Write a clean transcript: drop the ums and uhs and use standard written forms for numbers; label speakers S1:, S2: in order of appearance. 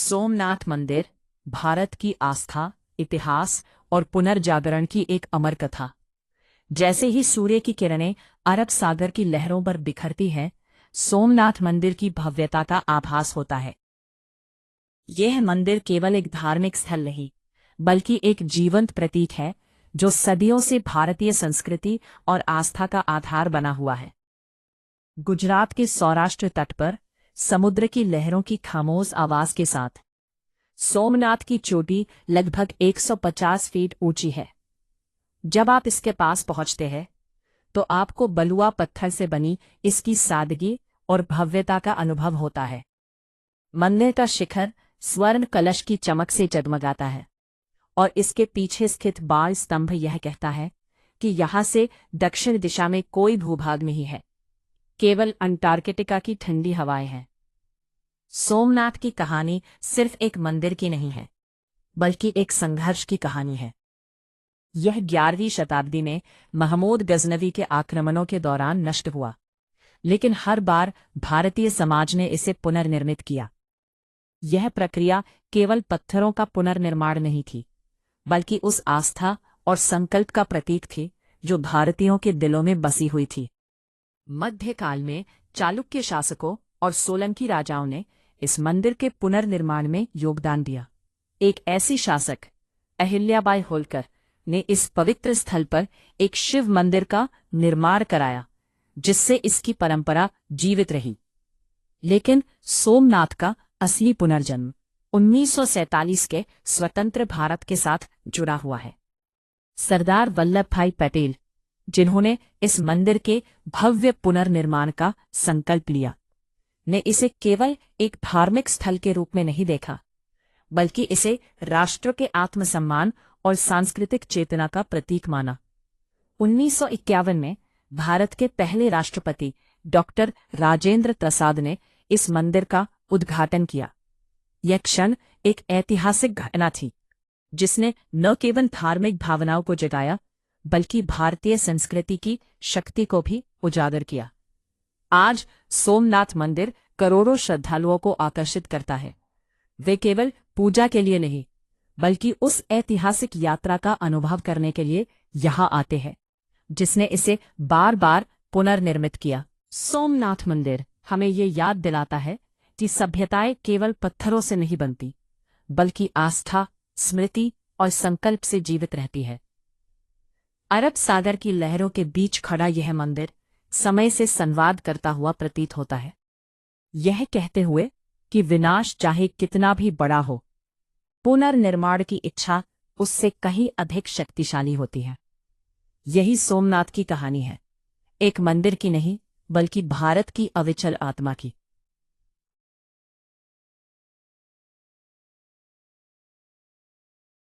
S1: सोमनाथ मंदिर भारत की आस्था, इतिहास और पुनर्जागरण की एक अमर कथा। जैसे ही सूर्य की किरणें अरब सागर की लहरों पर बिखरती हैं, सोमनाथ मंदिर की भव्यता का आभास होता है। यह मंदिर केवल एक धार्मिक स्थल नहीं, बल्कि एक जीवंत प्रतीक है जो सदियों से भारतीय संस्कृति और आस्था का आधार बना हुआ है। गुजरात के सौराष्ट्र तट पर समुद्र की लहरों की खामोश आवाज के साथ सोमनाथ की चोटी लगभग 150 फीट ऊंची है। जब आप इसके पास पहुंचते हैं तो आपको बलुआ पत्थर से बनी इसकी सादगी और भव्यता का अनुभव होता है। मंदिर का शिखर स्वर्ण कलश की चमक से जगमगाता है और इसके पीछे स्थित बाल स्तंभ यह कहता है कि यहाँ से दक्षिण दिशा में कोई भूभाग नहीं है, केवल अंटार्कटिका की ठंडी हवाएं हैं। सोमनाथ की कहानी सिर्फ एक मंदिर की नहीं है, बल्कि एक संघर्ष की कहानी है। यह 11वीं शताब्दी में महमूद गजनवी के आक्रमणों के दौरान नष्ट हुआ, लेकिन हर बार भारतीय समाज ने इसे पुनर्निर्मित किया। यह प्रक्रिया केवल पत्थरों का पुनर्निर्माण नहीं थी, बल्कि उस आस्था और संकल्प का प्रतीक थी जो भारतीयों के दिलों में बसी हुई थी। मध्यकाल में चालुक्य शासकों और सोलंकी राजाओं ने इस मंदिर के पुनर्निर्माण में योगदान दिया। एक ऐसी शासक, अहिल्याबाई होलकर, ने इस पवित्र स्थल पर एक शिव मंदिर का निर्माण कराया, जिससे इसकी परंपरा जीवित रही। लेकिन सोमनाथ का असली पुनर्जन्म 1947 के स्वतंत्र भारत के साथ जुड़ा हुआ है। सरदार वल्लभ भाई पटेल, जिन्होंने इस मंदिर के भव्य पुनर्निर्माण का संकल्प लिया, ने इसे केवल एक धार्मिक स्थल के रूप में नहीं देखा, बल्कि इसे राष्ट्र के आत्मसम्मान और सांस्कृतिक चेतना का प्रतीक माना। 1951 में भारत के पहले राष्ट्रपति डॉक्टर राजेंद्र प्रसाद ने इस मंदिर का उद्घाटन किया। यह क्षण एक ऐतिहासिक घटना थी, जिसने न केवल धार्मिक भावनाओं को जगाया, बल्कि भारतीय संस्कृति की शक्ति को भी उजागर किया। आज सोमनाथ मंदिर करोड़ों श्रद्धालुओं को आकर्षित करता है। वे केवल पूजा के लिए नहीं, बल्कि उस ऐतिहासिक यात्रा का अनुभव करने के लिए यहाँ आते हैं, जिसने इसे बार बार पुनर्निर्मित किया। सोमनाथ मंदिर हमें ये याद दिलाता है कि सभ्यताएं केवल पत्थरों से नहीं बनती, बल्कि आस्था, स्मृति और संकल्प से जीवित रहती है। अरब सागर की लहरों के बीच खड़ा यह मंदिर समय से संवाद करता हुआ प्रतीत होता है, यह कहते हुए कि विनाश चाहे कितना भी बड़ा हो, पुनर्निर्माण की इच्छा उससे कहीं अधिक शक्तिशाली होती है। यही सोमनाथ की कहानी है, एक मंदिर की नहीं, बल्कि भारत की अविचल आत्मा की।